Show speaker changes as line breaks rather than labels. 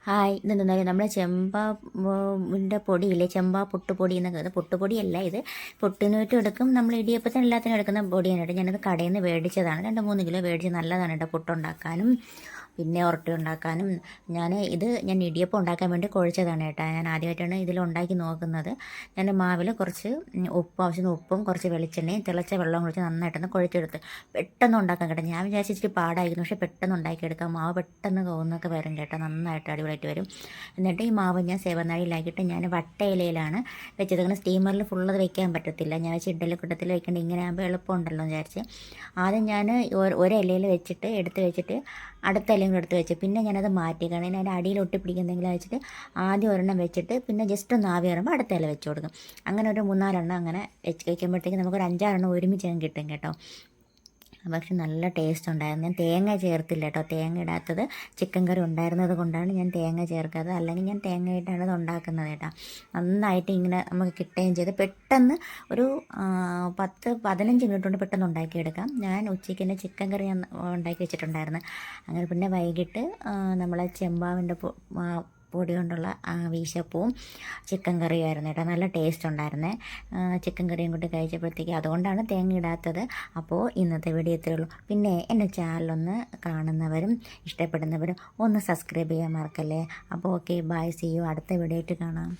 Hi ഇതെന്താ നമ്മളെ ചെമ്പാവിൻ്റെ പൊടിയില്ലേ, ചെമ്പാ പുട്ടുപൊടി എന്നൊക്കെ. ഇത് പുട്ടുപൊടിയല്ല, ഇത് പുട്ടിനൂറ്റും എടുക്കും, നമ്മൾ ഇടിയപ്പത്തിന് എല്ലാത്തിനും എടുക്കുന്ന പൊടിയാണ് കേട്ടോ. ഞാനത് കടയിൽ നിന്ന് മേടിച്ചതാണ്, 2-3 കിലോ മേടിച്ച്. നല്ലതാണ് കേട്ടോ പുട്ടുണ്ടാക്കാനും പിന്നെ ഉരുട്ടി ഉണ്ടാക്കാനും. ഞാൻ ഇടിയപ്പം ഉണ്ടാക്കാൻ വേണ്ടി കുഴച്ചതാണ് കേട്ടോ. ഞാൻ ആദ്യമായിട്ടാണ് ഇതിലുണ്ടാക്കി നോക്കുന്നത്. ഞാൻ മാവിൽ കുറച്ച് ആവശ്യത്തിന് ഉപ്പും കുറച്ച് വെളിച്ചെണ്ണയും തിളച്ച വെള്ളം കുഴിച്ച് നന്നായിട്ടൊന്ന് കുഴച്ചെടുത്ത് പെട്ടെന്ന് ഉണ്ടാക്കാൻ കേട്ടോ. ഞാൻ വിചാരിച്ചു ഇച്ചിരി പാടായിരുന്നു, പക്ഷേ പെട്ടെന്ന് ഉണ്ടാക്കിയെടുക്കാം. മാവ് പെട്ടെന്ന് കവുന്നൊക്കെ വരും കേട്ടോ, നന്നായിട്ട് അടിപൊളിയായിട്ട് വരും. എന്നിട്ട് ഈ മാവ് ഞാൻ സേവനാഴിയിലാക്കിയിട്ട് ഞാൻ വട്ടയിലയിലാണ് വെച്ചത്. അങ്ങനെ സ്റ്റീമറിൽ ഫുള്ളത് വെക്കാൻ പറ്റത്തില്ല. ഞാൻ വെച്ച് ഇഡ്ഡലിക്കുട്ടത്തിൽ വെക്കേണ്ട, ഇങ്ങനെ ആകുമ്പോൾ എളുപ്പമുണ്ടല്ലോ എന്ന് വിചാരിച്ച് ആദ്യം ഞാൻ ഒരിലയിൽ വെച്ചിട്ട് എടുത്ത് വെച്ചിട്ട് അടുത്ത ഇലയും കൂടെ എടുത്ത് വെച്ച് പിന്നെ ഞാനത് മാറ്റി. കാരണം അതിൻ്റെ അടിയിൽ ഒട്ടിപ്പിടിക്കുന്നെങ്കിലും വെച്ചിട്ട് ആദ്യം ഒരെണ്ണം വെച്ചിട്ട് പിന്നെ ജസ്റ്റ് ഒന്ന് ആവി കയറുമ്പോൾ അടുത്ത ഇല വെച്ച് കൊടുക്കും. അങ്ങനെ ഒരു 3-4 അങ്ങനെ വയ്ക്കുമ്പോഴത്തേക്ക് നമുക്കൊരു 5-6 ഒരുമിച്ച് കിട്ടും കേട്ടോ. പക്ഷെ നല്ല ടേസ്റ്റ് ഉണ്ടായിരുന്നു. ഞാൻ തേങ്ങ ചേർത്തില്ല കേട്ടോ. തേങ്ങ ഇടാത്തത് ചിക്കൻ കറി ഉണ്ടായിരുന്നത് കൊണ്ടാണ് ഞാൻ തേങ്ങ ചേർക്കാത്തത്. അല്ലെങ്കിൽ ഞാൻ തേങ്ങ ഇട്ടാണ് ഇത് ഉണ്ടാക്കുന്നത് കേട്ടോ. നന്നായിട്ട് ഇങ്ങനെ നമുക്ക് കിട്ടുകയും ചെയ്ത് പെട്ടെന്ന് ഒരു 10-15 മിനിറ്റ് കൊണ്ട് പെട്ടെന്ന് ഉണ്ടാക്കിയെടുക്കാം. ഞാൻ ഉച്ചയ്ക്ക് തന്നെ ചിക്കൻ കറി ഉണ്ടാക്കി വെച്ചിട്ടുണ്ടായിരുന്നു. അങ്ങനെ പിന്നെ വൈകിട്ട് നമ്മളെ ചെമ്പാവിൻ്റെ പൊടി കൊണ്ടുള്ള വീശപ്പവും ചിക്കൻ കറിയുമായിരുന്നു കേട്ടോ. നല്ല ടേസ്റ്റ് ഉണ്ടായിരുന്നേ. ചിക്കൻ കറിയും കൂട്ടി കഴിച്ചപ്പോഴത്തേക്ക് അതുകൊണ്ടാണ് തേങ്ങ ഇടാത്തത്. അപ്പോൾ ഇന്നത്തെ വീഡിയോ ഇത്രയേ ഉള്ളൂ. പിന്നെ എൻ്റെ ചാനലൊന്ന് കാണുന്നവരും ഇഷ്ടപ്പെടുന്നവരും ഒന്ന് സബ്സ്ക്രൈബ് ചെയ്യാൻ മറക്കല്ലേ. അപ്പോൾ ഓക്കെ, ബൈ, സീ യു. അടുത്ത വീഡിയോ ആയിട്ട് കാണാം.